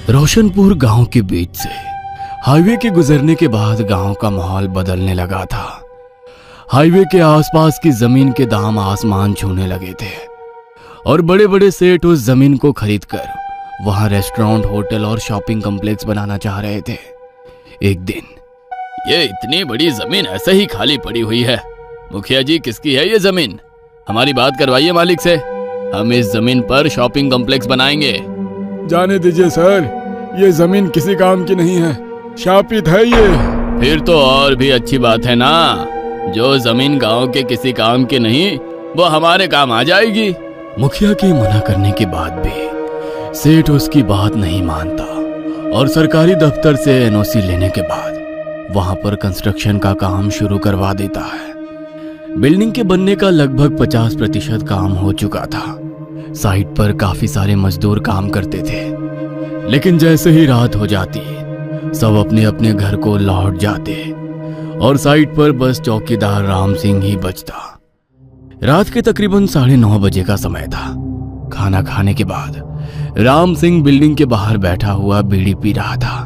रोशनपुर गांव के बीच से हाईवे के गुजरने के बाद गांव का माहौल बदलने लगा था। हाईवे के आसपास की जमीन के दाम आसमान छूने लगे थे और बड़े बड़े सेठ उस जमीन को खरीदकर वहां रेस्टोरेंट, होटल और शॉपिंग कॉम्प्लेक्स बनाना चाह रहे थे। एक दिन, ये इतनी बड़ी जमीन ऐसे ही खाली पड़ी हुई है, मुखिया जी किसकी है ये जमीन? हमारी बात करवाइए मालिक से, हम इस जमीन पर शॉपिंग कॉम्प्लेक्स बनाएंगे। जाने दीजिए सर, ये जमीन किसी काम की नहीं है, शापित है ये। फिर तो और भी अच्छी बात है ना, जो जमीन गांव के किसी काम की नहीं वो हमारे काम आ जाएगी। मुखिया के मना करने के बाद भी सेठ उसकी बात नहीं मानता और सरकारी दफ्तर से एनओसी लेने के बाद वहां पर कंस्ट्रक्शन का काम शुरू करवा देता है। बिल्डिंग के बनने का लगभग 50% काम हो चुका था। साइट पर काफी सारे मजदूर काम करते थे, लेकिन जैसे ही रात हो जाती सब अपने अपने घर को लौट जाते और साइट पर बस चौकीदार राम सिंह ही बचता। रात के तकरीबन 9:30 बजे का समय था। खाना खाने के बाद राम सिंह बिल्डिंग के बाहर बैठा हुआ बीड़ी पी रहा था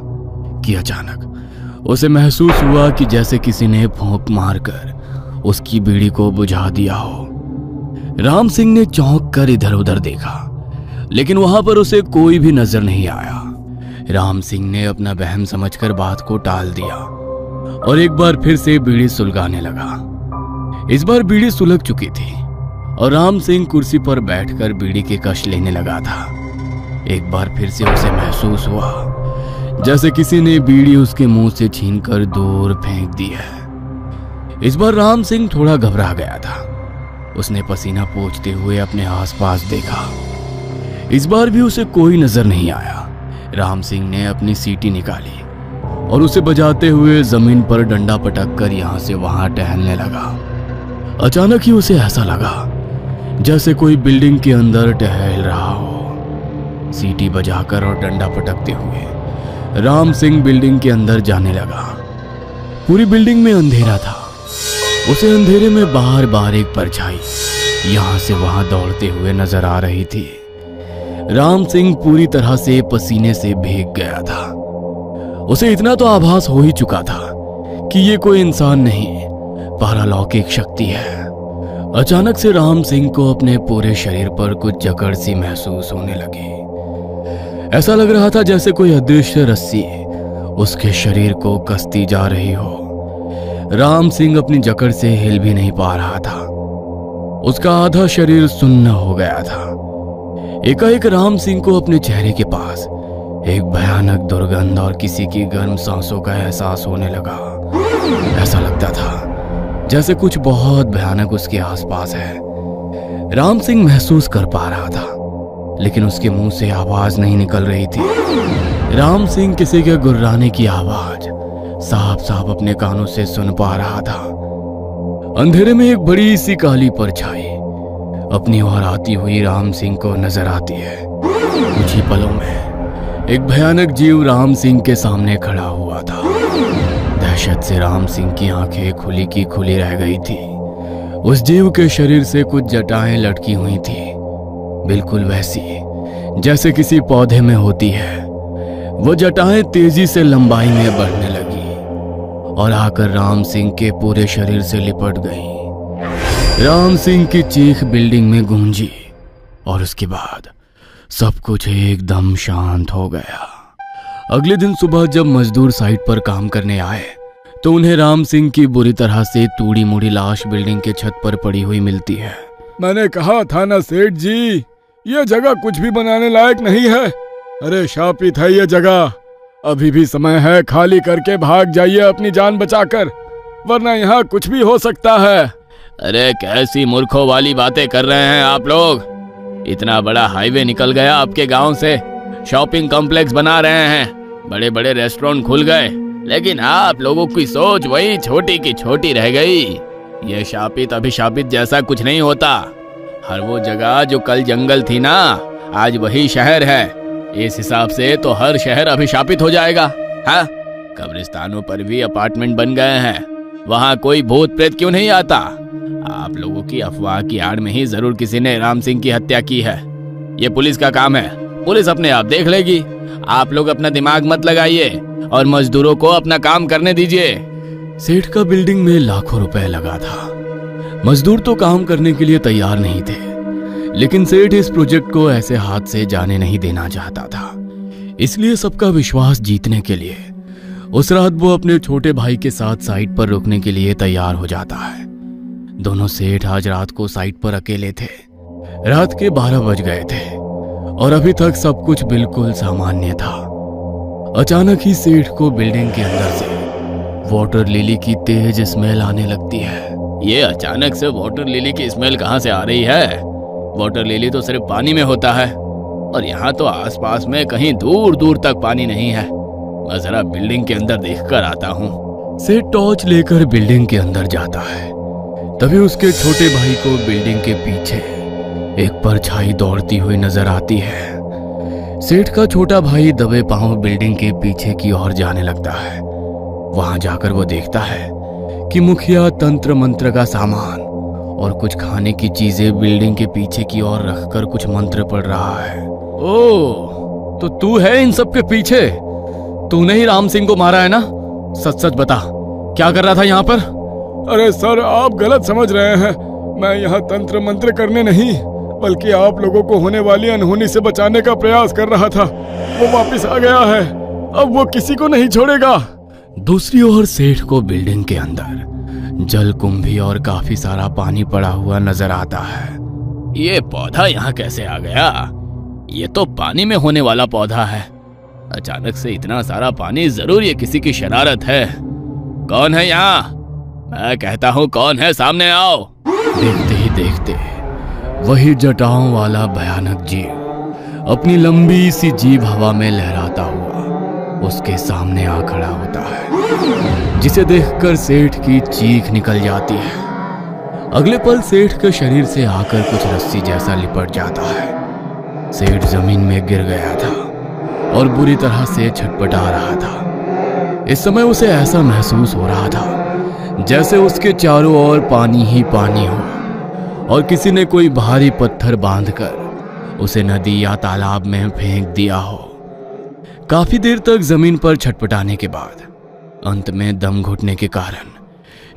कि अचानक उसे महसूस हुआ कि जैसे किसी ने फूंक मारकर उसकी बीड़ी को बुझा दिया हो। राम सिंह ने चौंक कर इधर उधर देखा, लेकिन वहां पर उसे कोई भी नजर नहीं आया। राम सिंह ने अपना वहम समझकर बात को टाल दिया और एक बार फिर से बीड़ी सुलगाने लगा। इस बार बीड़ी सुलग चुकी थी और राम सिंह कुर्सी पर बैठकर बीड़ी के कश लेने लगा था। एक बार फिर से उसे महसूस हुआ जैसे किसी ने बीड़ी उसके मुंह से छीनकर दूर फेंक दी है। इस बार राम सिंह थोड़ा घबरा गया था। उसने पसीना पोंछते हुए अपने आसपास देखा। इस बार भी उसे कोई नजर नहीं आया। राम सिंह ने अपनी सीटी निकाली और उसे बजाते हुए जमीन पर डंडा पटक कर यहां से वहां टहलने लगा। अचानक ही उसे ऐसा लगा जैसे कोई बिल्डिंग के अंदर टहल रहा हो। सीटी बजाकर और डंडा पटकते हुए राम सिंह बिल्डिंग के अंदर जाने लगा। पूरी बिल्डिंग में अंधेरा था। उसे अंधेरे में बार बार एक परछाई यहां से वहां दौड़ते हुए नजर आ रही थी। राम सिंह पूरी तरह से पसीने से भीग गया था। उसे इतना तो आभास हो ही चुका था कि ये कोई इंसान नहीं, पारालौकिक शक्ति है। अचानक से राम सिंह को अपने पूरे शरीर पर कुछ जकड़ सी महसूस होने लगी। ऐसा लग रहा था जैसे कोई अदृश्य रस्सी उसके शरीर को कसती जा रही हो। राम सिंह अपनी जकड़ से हिल भी नहीं पा रहा था। उसका आधा शरीर सुन्न हो गया था। एकाएक राम सिंह को अपने चेहरे के पास एक भयानक दुर्गंध और किसी की गर्म सांसों का एहसास होने लगा। ऐसा लगता था जैसे कुछ बहुत भयानक उसके आसपास है। राम सिंह महसूस कर पा रहा था, लेकिन उसके मुंह से आवाज नहीं निकल रही थी। राम सिंह किसी के गुर्राने की आवाज साफ साफ अपने कानों से सुन पा रहा था। अंधेरे में एक बड़ी सी काली परछाई अपनी ओर आती हुई राम सिंह को नजर आती है। कुछ ही पलों में एक भयानक जीव राम सिंह के सामने खड़ा हुआ था। दहशत से राम सिंह की आंखें खुली की खुली रह गई थी। उस जीव के शरीर से कुछ जटाएं लटकी हुई थी, बिल्कुल वैसी जैसे किसी पौधे में होती है। वो जटाएं तेजी से लंबाई में बढ़ने लगी और आकर राम सिंह के पूरे शरीर से लिपट गई। राम सिंह की चीख बिल्डिंग में गूंजी और उसके बाद सब कुछ एकदम शांत हो गया। अगले दिन सुबह जब मजदूर साइट पर काम करने आए तो उन्हें राम सिंह की बुरी तरह से तूड़ी मुड़ी लाश बिल्डिंग के छत पर पड़ी हुई मिलती है। मैंने कहा था ना सेठ जी, ये जगह कुछ भी बनाने लायक नहीं है। अरे शापित है ये जगह, अभी भी समय है, खाली करके भाग जाइए अपनी जान बचाकर, वरना यहाँ कुछ भी हो सकता है। अरे कैसी मूर्खों वाली बातें कर रहे हैं आप लोग। इतना बड़ा हाईवे निकल गया आपके गांव से, शॉपिंग कॉम्प्लेक्स बना रहे हैं, बड़े बड़े रेस्टोरेंट खुल गए, लेकिन आप लोगों की सोच वही छोटी की छोटी रह गई। ये शापित अभिशापित जैसा कुछ नहीं होता। हर वो जगह जो कल जंगल थी ना, आज वही शहर है। इस हिसाब से तो हर शहर अभिशापित हो जाएगा। हाँ, कब्रिस्तानों पर भी अपार्टमेंट बन गए हैं, वहाँ कोई भूत प्रेत क्यों नहीं आता? आप लोगों की अफवाह की आड़ में ही जरूर किसी ने राम सिंह की हत्या की है। ये पुलिस का काम है, पुलिस अपने आप देख लेगी। आप लोग अपना दिमाग मत लगाइए और मजदूरों को अपना काम करने दीजिए। सेठ का बिल्डिंग में लाखों रुपए लगा था। मजदूर तो काम करने के लिए तैयार नहीं थे, लेकिन सेठ इस प्रोजेक्ट को ऐसे हाथ से जाने नहीं देना चाहता था। इसलिए सबका विश्वास जीतने के लिए उस रात वो अपने छोटे भाई के साथ साइट पर रुकने के लिए तैयार हो जाता है। दोनों सेठ आज रात को साइट पर अकेले थे। रात के 12 बज गए थे और अभी तक सब कुछ बिल्कुल सामान्य था। अचानक ही सेठ को बिल्डिंग के अंदर से वाटर लिली की तेज स्मेल आने लगती है। ये अचानक से वाटर लिली की स्मेल कहाँ से आ रही है? वाटर लिली तो सिर्फ पानी में होता है और यहाँ तो आसपास में कहीं दूर दूर तक पानी नहीं है। मैं जरा बिल्डिंग के अंदर देखकर आता हूँ। सेठ टॉर्च लेकर बिल्डिंग के अंदर जाता है। तभी उसके छोटे भाई को बिल्डिंग के पीछे एक परछाई दौड़ती हुई नजर आती है। सेठ का छोटा भाई दबे पांव बिल्डिंग के पीछे की ओर जाने लगता है। वहां जाकर वो देखता है कि मुखिया तंत्र मंत्र का सामान और कुछ खाने की चीजें बिल्डिंग के पीछे की ओर रखकर कुछ मंत्र पढ़ रहा है। ओह, तो तू है इन सब के पीछे? तूने ही राम सिंह को मारा है ना? सच सच बता, क्या कर रहा था यहाँ पर? अरे सर, आप गलत समझ रहे हैं। मैं यहाँ तंत्र मंत्र करने नहीं, बल्कि आप लोगों को होने वाली अनहोनी से बचाने का प्रयास कर रहा था। वो वापस आ गया है, अब वो किसी को नहीं छोड़ेगा। दूसरी ओर सेठ को बिल्डिंग के अंदर जल कुंभी और काफी सारा पानी पड़ा हुआ नजर आता है। ये पौधा यहाँ कैसे आ गया? ये तो पानी में होने वाला पौधा है। अचानक से इतना सारा पानी, जरूर ये किसी की शरारत है। कौन है यहाँ? मैं कहता हूँ कौन है, सामने आओ। देखते ही देखते वही जटाओं वाला भयानक जीव अपनी लंबी सी जीभ हवा में लहराता हुआ उसके सामने आ खड़ा होता है, जिसे देखकर सेठ की चीख निकल जाती है। अगले पल सेठ के शरीर से आकर कुछ रस्सी जैसा लिपट जाता है। सेठ जमीन में गिर गया था और बुरी तरह से छटपटा रहा था। इस समय उसे ऐसा महसूस हो रहा था जैसे उसके चारों ओर पानी ही पानी हो और किसी ने कोई भारी पत्थर बांधकर उसे नदी या तालाब में फेंक दिया हो। काफी देर तक जमीन पर छटपटाने के बाद अंत में दम घुटने के कारण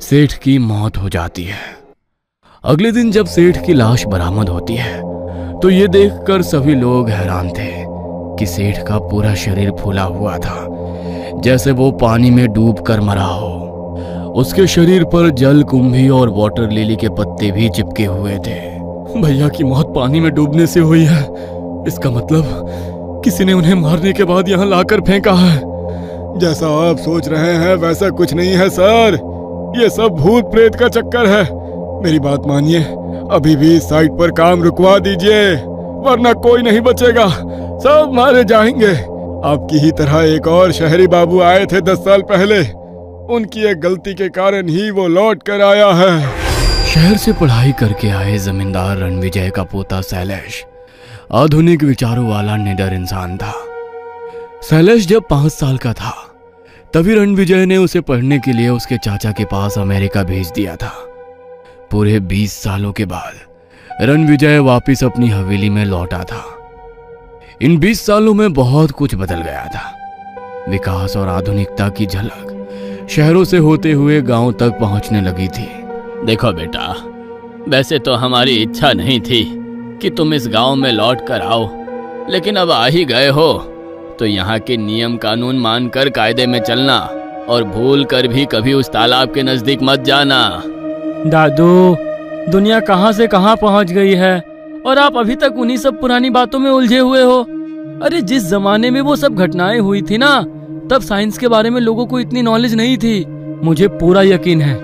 सेठ की मौत हो जाती है। अगले दिन जब सेठ की लाश बरामद होती है तो ये देखकर सभी लोग हैरान थे कि सेठ का पूरा शरीर फूला हुआ था, जैसे वो पानी में डूब कर मरा हो। उसके शरीर पर जल कुंभी और वाटर लिली के पत्ते भी चिपके हुए थे। भैया की मौत पानी में डूबने से हुई है। इसका मतलब किसी ने उन्हें मारने के बाद यहाँ लाकर फेंका है। जैसा आप सोच रहे हैं वैसा कुछ नहीं है सर, ये सब भूत प्रेत का चक्कर है। मेरी बात मानिए, अभी भी साइट पर काम रुकवा दीजिए, वरना कोई नहीं बचेगा, सब मारे जाएंगे। आपकी ही तरह एक और शहरी बाबू आए थे 10 साल पहले, उनकी एक गलती के कारण ही वो लौट कर आया है। शहर से पढ़ाई करके आए जमींदार रणविजय का पोता शैलेश आधुनिक विचारों वाला निडर इंसान था। शैलेश जब 5 साल का था तभी रणविजय ने उसे पढ़ने के लिए उसके चाचा के पास अमेरिका भेज दिया था। पूरे 20 सालों के बाद रणविजय वापिस अपनी हवेली में लौटा था। इन 20 सालों में बहुत कुछ बदल गया था। विकास और आधुनिकता की झलक शहरों से होते हुए गांव तक पहुंचने लगी थी। देखो बेटा, वैसे तो हमारी इच्छा नहीं थी कि तुम इस गांव में लौट कर आओ, लेकिन अब आ ही गए हो तो यहाँ के नियम कानून मानकर कायदे में चलना और भूल कर भी कभी उस तालाब के नजदीक मत जाना। दादू, दुनिया कहाँ से कहाँ पहुँच गई है और आप अभी तक उन्हीं सब पुरानी बातों में उलझे हुए हो। अरे जिस जमाने में वो सब घटनाएं हुई थी ना, तब साइंस के बारे में लोगों को इतनी नॉलेज नहीं थी। मुझे पूरा यकीन है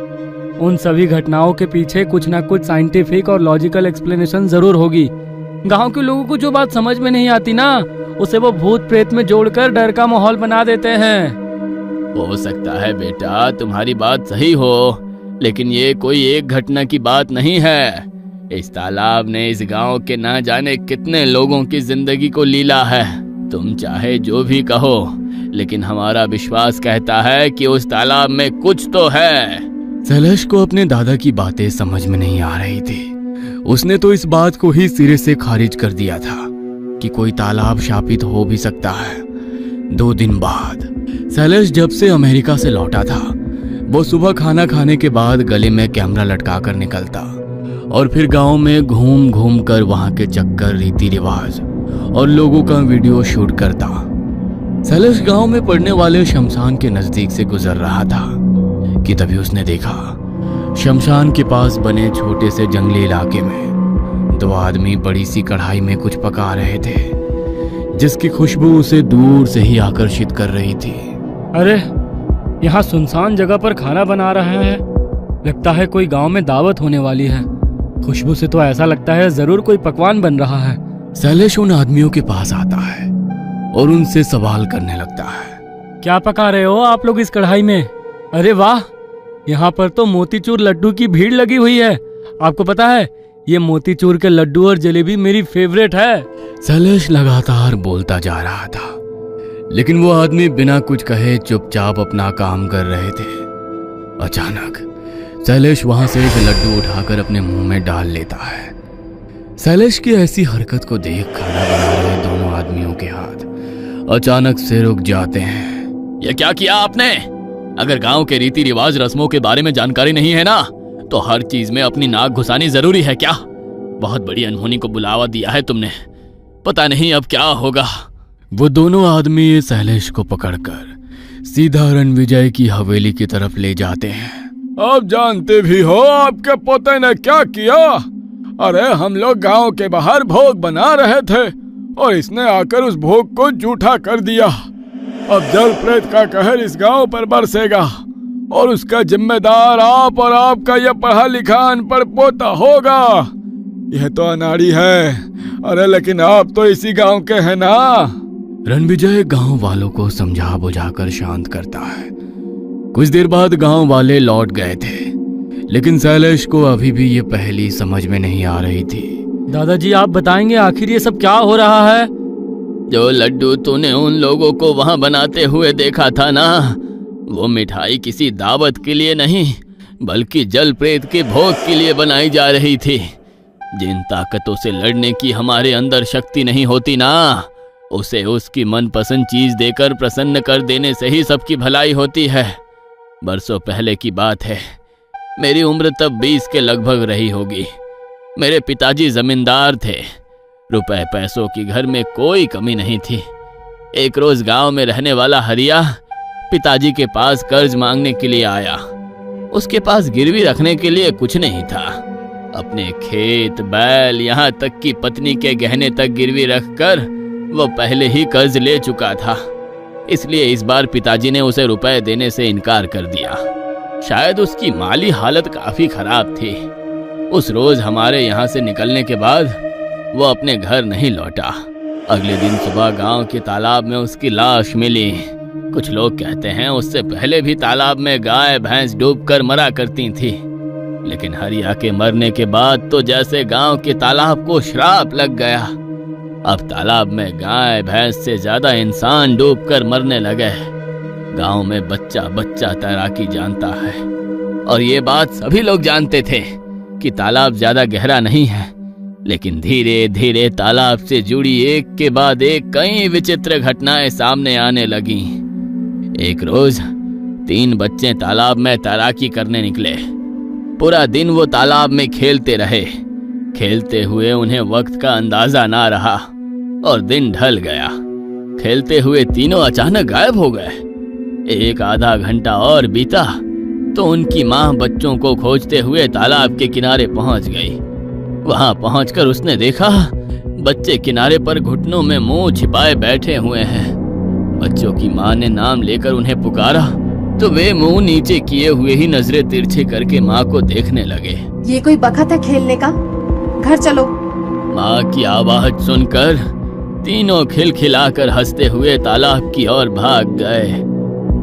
उन सभी घटनाओं के पीछे कुछ ना कुछ साइंटिफिक और लॉजिकल एक्सप्लेनेशन जरूर होगी। गांव के लोगों को जो बात समझ में नहीं आती ना, उसे वो भूत प्रेत में जोड़कर डर का माहौल बना देते हैं। हो सकता है बेटा तुम्हारी बात सही हो, लेकिन ये कोई एक घटना की बात नहीं है। इस तालाब ने इस गांव के ना जाने कितने लोगों की जिंदगी को लीला है। तुम चाहे जो भी कहो, लेकिन हमारा विश्वास कहता है कि उस तालाब में कुछ तो है। शैलेश को अपने दादा की बातें समझ में नहीं आ रही थी। उसने तो इस बात को ही सिरे से खारिज कर दिया था। कि कोई तालाब शापित हो भी सकता है। 2 दिन बाद शैलेश जब से अमेरिका से लौटा था, वो सुबह खाना खाने के बाद गले में कैमरा लटका कर निकलता और फिर गांव में घूम घूम कर वहां के चक्कर, रीति रिवाज और लोगों का वीडियो शूट करता। शैलेश गांव में पड़ने वाले शमशान के नजदीक से गुजर रहा था कि तभी उसने देखा शमशान के पास बने छोटे से जंगली इलाके में 2 आदमी बड़ी सी कढ़ाई में कुछ पका रहे थे, जिसकी खुशबू उसे दूर से ही आकर्षित कर रही थी। अरे, यहाँ सुनसान जगह पर खाना बना रहा है। लगता है कोई गांव में दावत होने वाली है। खुशबू से तो ऐसा लगता है जरूर कोई पकवान बन रहा है। शैलेश उन आदमियों के पास आता है और उनसे सवाल करने लगता है। क्या पका रहे हो आप लोग इस कढ़ाई में? अरे वाह, यहाँ पर तो मोतीचूर लड्डू की भीड़ लगी हुई है। आपको पता है, ये मोतीचूर के लड्डू और जलेबी मेरी फेवरेट है। शैलेश लगातार बोलता जा रहा था, लेकिन वो आदमी बिना कुछ कहे चुपचाप अपना काम कर रहे थे। अचानक शैलेश वहां से एक लड्डू उठाकर अपने मुंह में डाल लेता है। शैलेश की ऐसी हरकत को देख खाना बना रहे दोनों आदमियों के हाथ अचानक से रुक जाते हैं। ये क्या किया आपने? अगर गांव के रीति रिवाज रस्मों के बारे में जानकारी नहीं है ना, तो हर चीज में अपनी नाक घुसानी जरूरी है क्या? बहुत बड़ी अनहोनी को बुलावा दिया है तुमने। पता नहीं अब क्या होगा। वो दोनों आदमी शैलेश को पकड़कर सीधा रणविजय की हवेली की तरफ ले जाते हैं। अब जानते भी हो आपके पोते ने क्या किया? अरे, हम लोग गांव के बाहर भोग बना रहे थे और इसने आकर उस भोग को जूठा कर दिया। अब जल प्रेत का कहर इस गांव पर बरसेगा और उसका जिम्मेदार आप और आपका यह पढ़ा लिखा अनपढ़ पोता होगा। यह तो अनाड़ी है। अरे, लेकिन आप तो इसी गांव के हैं ना। रणविजय गांव वालों को समझा बुझाकर शांत करता है। कुछ देर बाद गांव वाले लौट गए थे, लेकिन शैलेश को अभी भी ये पहेली समझ में नहीं आ रही थी। दादाजी, आप बताएंगे आखिर ये सब क्या हो रहा है? जो लड्डू तूने उन लोगों को वहां बनाते हुए देखा था ना, वो मिठाई किसी दावत के लिए नहीं, बल्कि जल प्रेत के भोग के लिए बनाई जा रही थी। जिन ताकतों से लड़ने की हमारे अंदर शक्ति नहीं होती ना, उसे उसकी मनपसंद चीज देकर प्रसन्न कर देने से ही सबकी भलाई होती है। बरसों पहले की बात है। मेरी उम्र तब 20 के लगभग रही होगी। मेरे पिताजी जमींदार थे। रुपए पैसों की घर में कोई कमी नहीं थी। एक रोज गांव में रहने वाला हरिया पिताजी के पास कर्ज मांगने के लिए आया। उसके पास गिरवी रखने के लिए कुछ नहीं था। अपने खेत, बैल, यहाँ तक कि पत्नी के गहने तक गिरवी रखकर वो पहले ही कर्ज ले चुका था। इसलिए इस बार पिताजी ने उसे रुपए देने से इनकार कर दिया। शायद उसकी माली हालत काफी खराब थी। उस रोज हमारे यहाँ से निकलने के बाद वो अपने घर नहीं लौटा। अगले दिन सुबह गांव के तालाब में उसकी लाश मिली। कुछ लोग कहते हैं उससे पहले भी तालाब में गाय भैंस डूबकर मरा करती थी, लेकिन हरिया के मरने के बाद तो जैसे गांव के तालाब को श्राप लग गया। अब तालाब में गाय भैंस से ज्यादा इंसान डूबकर मरने लगे। गांव में बच्चा बच्चा तैराकी जानता है, और ये बात सभी लोग जानते थे कि तालाब ज्यादा गहरा नहीं है। लेकिन धीरे धीरे तालाब से जुड़ी एक के बाद एक कई विचित्र घटनाएं सामने आने लगी। एक रोज 3 बच्चे तालाब में तैराकी करने निकले। पूरा दिन वो तालाब में खेलते रहे। खेलते हुए उन्हें वक्त का अंदाजा ना रहा और दिन ढल गया। खेलते हुए तीनों अचानक गायब हो गए। एक आधा घंटा और बीता तो उनकी माँ बच्चों को खोजते हुए तालाब के किनारे पहुंच गई। वहां पहुंचकर उसने देखा बच्चे किनारे पर घुटनों में मुंह छिपाए बैठे हुए हैं। बच्चों की माँ ने नाम लेकर उन्हें पुकारा तो वे मुंह नीचे किए हुए ही नजरें तिरछे करके माँ को देखने लगे। ये कोई बखत है खेलने का? घर चलो। माँ की आवाज सुनकर तीनों खिलखिलाकर हंसते हुए तालाब की ओर भाग गए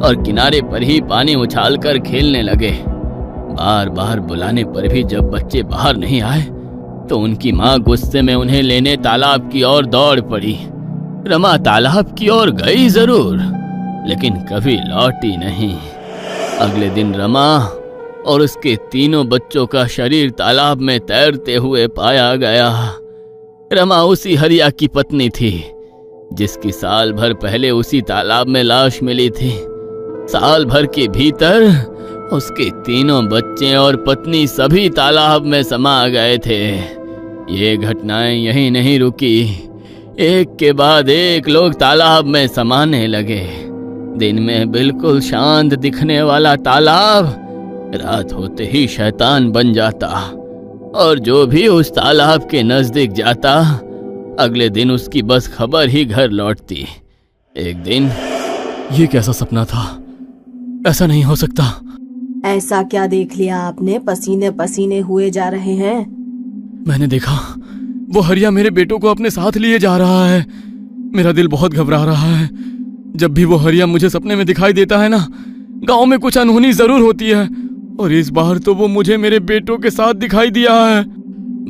और किनारे पर ही पानी उछालकर खेलने लगे। बार बार बुलाने पर भी जब बच्चे बाहर नहीं आए तो उनकी माँ गुस्से में उन्हें लेने तालाब की ओर दौड़ पड़ी। रमा तालाब की ओर गई जरूर, लेकिन कभी लौटी नहीं। अगले दिन रमा और उसके तीनों बच्चों का शरीर तालाब में तैरते हुए पाया गया। रमा उसी हरिया की पत्नी थी जिसकी साल भर पहले उसी तालाब में लाश मिली थी। साल भर के भीतर उसके तीनों बच्चे और पत्नी सभी तालाब में समा गए थे। ये घटनाएं यहीं नहीं रुकी, एक के बाद एक लोग तालाब में समाने लगे। दिन में बिल्कुल शांत दिखने वाला तालाब रात होते ही शैतान बन जाता, और जो भी उस तालाब के नजदीक जाता अगले दिन उसकी बस खबर ही घर लौटती। एक दिन, ये कैसा सपना था? ऐसा नहीं हो सकता। ऐसा क्या देख लिया आपने? पसीने पसीने हुए जा रहे हैं। मैंने देखा वो हरिया मेरे बेटों को अपने साथ लिए जा रहा है। मेरा दिल बहुत घबरा रहा है। जब भी वो हरिया मुझे सपने में दिखाई देता है ना, गांव में कुछ अनहोनी जरूर होती है, और इस बार तो वो मुझे मेरे बेटों के साथ दिखाई दिया है।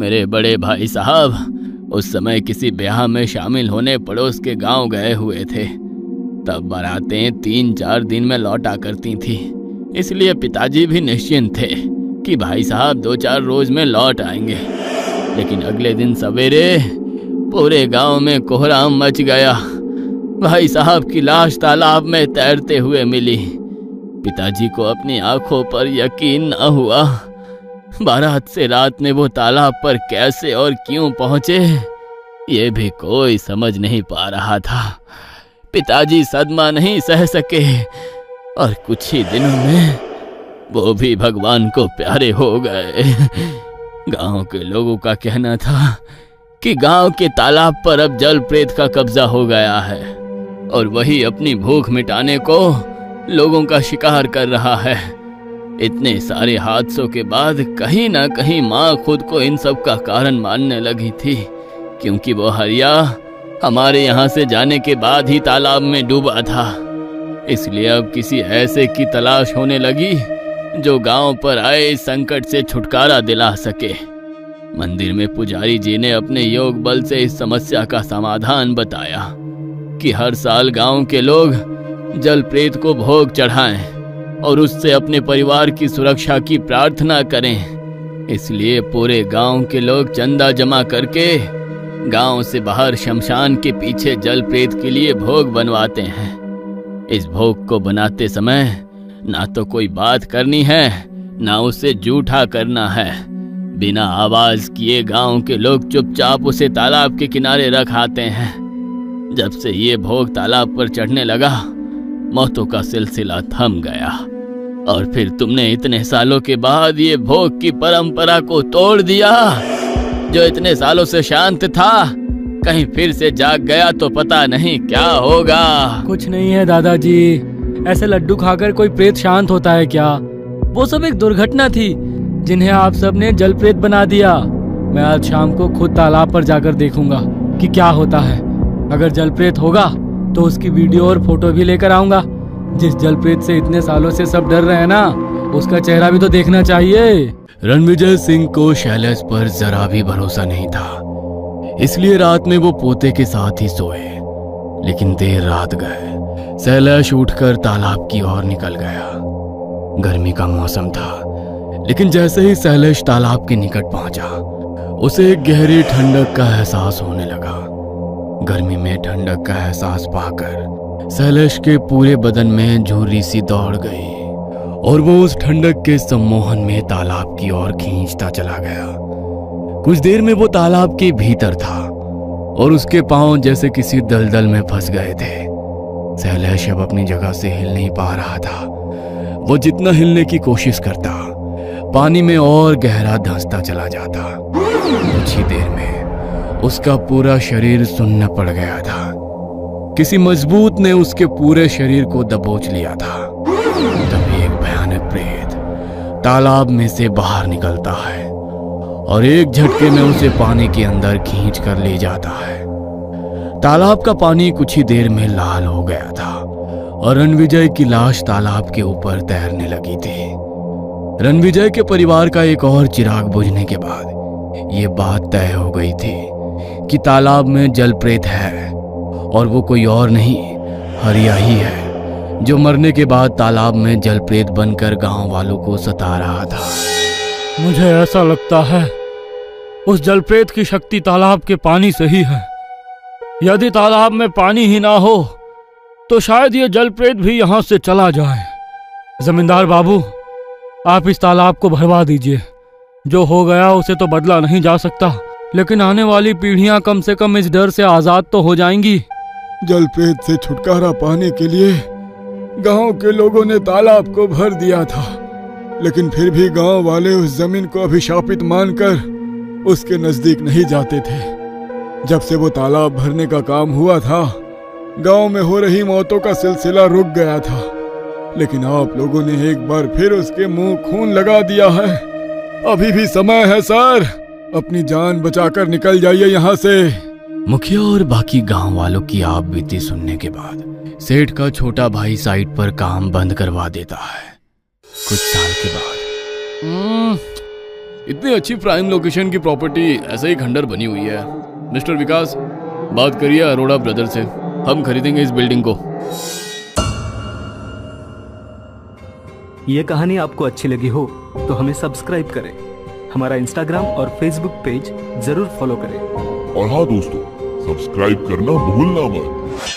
मेरे बड़े भाई साहब उस समय किसी ब्याह में शामिल होने पड़ोस के गांव गए हुए थे। तब बारातें 3-4 दिन में लौटा करती थी, इसलिए पिताजी भी निश्चिंत थे कि भाई साहब 2-4 रोज में लौट आएंगे। लेकिन अगले दिन सवेरे पूरे गांव में कोहराम मच गया। भाई साहब की लाश तालाब में तैरते हुए मिली। पिताजी को अपनी आंखों पर यकीन न हुआ। बारात से रात में वो तालाब पर कैसे और क्यों पहुंचे, ये भी कोई समझ नहीं पा रहा था। पिताजी सदमा नहीं सह सके और कुछ ही दिनों में वो भी भगवान को प्यारे हो गए। गांव के लोगों का कहना था कि गांव के तालाब पर अब जल प्रेत का कब्जा हो गया है, और वही अपनी भूख मिटाने को लोगों का शिकार कर रहा है। इतने सारे हादसों के बाद कहीं ना कहीं माँ खुद को इन सब का कारण मानने लगी थी, क्योंकि वो हरिया हमारे यहाँ से जाने के बाद ही तालाब में डूबा था। इसलिए अब किसी ऐसे की तलाश होने लगी जो गांव पर आए इस संकट से छुटकारा दिला सके। मंदिर में पुजारी जी ने अपने योग बल से इस समस्या का समाधान बताया कि हर साल गांव के लोग जल प्रेत को भोग चढ़ाएं और उससे अपने परिवार की सुरक्षा की प्रार्थना करें। इसलिए पूरे गांव के लोग चंदा जमा करके गांव से बाहर शमशान के पीछे जल प्रेत के लिए भोग बनवाते हैं। इस भोग को बनाते समय ना तो कोई बात करनी है, ना उसे जूठा करना है। बिना आवाज किए गांव के लोग चुपचाप उसे तालाब के किनारे रख आते हैं। जब से ये भोग तालाब पर चढ़ने लगा, मौतों का सिलसिला थम गया। और फिर तुमने इतने सालों के बाद ये भोग की परंपरा को तोड़ दिया। जो इतने सालों से शांत था, कहीं फिर से जाग गया तो पता नहीं क्या होगा। कुछ नहीं है दादाजी, ऐसे लड्डू खाकर कोई प्रेत शांत होता है क्या? वो सब एक दुर्घटना थी जिन्हें आप सब ने जल प्रेत बना दिया। मैं आज शाम को खुद तालाब पर जाकर देखूंगा कि क्या होता है। अगर जल प्रेत होगा तो उसकी वीडियो और फोटो भी लेकर आऊंगा। जिस जल प्रेत से इतने सालों से सब डर रहे हैं ना, उसका चेहरा भी तो देखना चाहिए। रणविजय सिंह को शैलेश पर जरा भी भरोसा नहीं था, इसलिए रात में वो पोते के साथ ही सोए। लेकिन देर रात गए शैलेश उठकर तालाब की ओर निकल गया। गर्मी का मौसम था, लेकिन जैसे ही शैलेश तालाब के निकट पहुंचा, उसे एक गहरी ठंडक का एहसास होने लगा। गर्मी में ठंडक का एहसास पाकर शैलेश के पूरे बदन में झुर्री सी दौड़ गई और वो उस ठंडक के सम्मोहन में तालाब की ओर खींचता चला गया। कुछ देर में वो तालाब के भीतर था और उसके पांव जैसे किसी दलदल में फंस गए थे। शैलेश अब अपनी जगह से हिल नहीं पा रहा था। वो जितना हिलने की कोशिश करता, पानी में और गहरा धंसता चला जाता। कुछ ही देर में उसका पूरा शरीर सुन्न पड़ गया था। किसी मजबूत ने उसके पूरे शरीर को दबोच लिया था। तभी एक भयानक प्रेत तालाब में से बाहर निकलता है और एक झटके में उसे पानी के अंदर खींच कर ले जाता है। तालाब का पानी कुछ ही देर में लाल हो गया था और रणविजय की लाश तालाब के ऊपर तैरने लगी थी। रणविजय के परिवार का एक और चिराग बुझने के बाद ये बात तय हो गई थी कि तालाब में जल प्रेत है, और वो कोई और नहीं, हरिया ही है, जो मरने के बाद तालाब में जल प्रेत बनकर गांव वालों को सता रहा था। मुझे ऐसा लगता है उस जलप्रेत की शक्ति तालाब के पानी से ही है। यदि तालाब में पानी ही ना हो तो शायद ये जलप्रेत भी यहाँ से चला जाए। जमींदार बाबू, आप इस तालाब को भरवा दीजिए। जो हो गया उसे तो बदला नहीं जा सकता, लेकिन आने वाली पीढ़ियां कम से कम इस डर से आजाद तो हो जाएंगी। जलप्रेत से छुटकारा पाने के लिए गांव के लोगों ने तालाब को भर दिया था, लेकिन फिर भी गांव वाले उस जमीन को अभिशापित मानकर उसके नजदीक नहीं जाते थे। जब से वो तालाब भरने का काम हुआ था, गांव में हो रही मौतों का सिलसिला रुक गया था, लेकिन आप लोगों ने एक बार फिर उसके मुंह खून लगा दिया है। अभी भी समय है सर, अपनी जान बचाकर निकल जाइए यहाँ से। मुखिया और बाकी गांव वालों की आप बीती सुनने के बाद सेठ का छोटा भाई साइट पर काम बंद करवा देता है। कुछ साल के बाद इतनी अच्छी प्राइम लोकेशन की प्रॉपर्टी ऐसे ही खंडर बनी हुई है। मिस्टर विकास, बात करिए अरोड़ा ब्रदर से, हम खरीदेंगे इस बिल्डिंग को। ये कहानी आपको अच्छी लगी हो तो हमें सब्सक्राइब करें, हमारा इंस्टाग्राम और फेसबुक पेज जरूर फॉलो करें। और हाँ दोस्तों, सब्सक्राइब करना भूलना मत।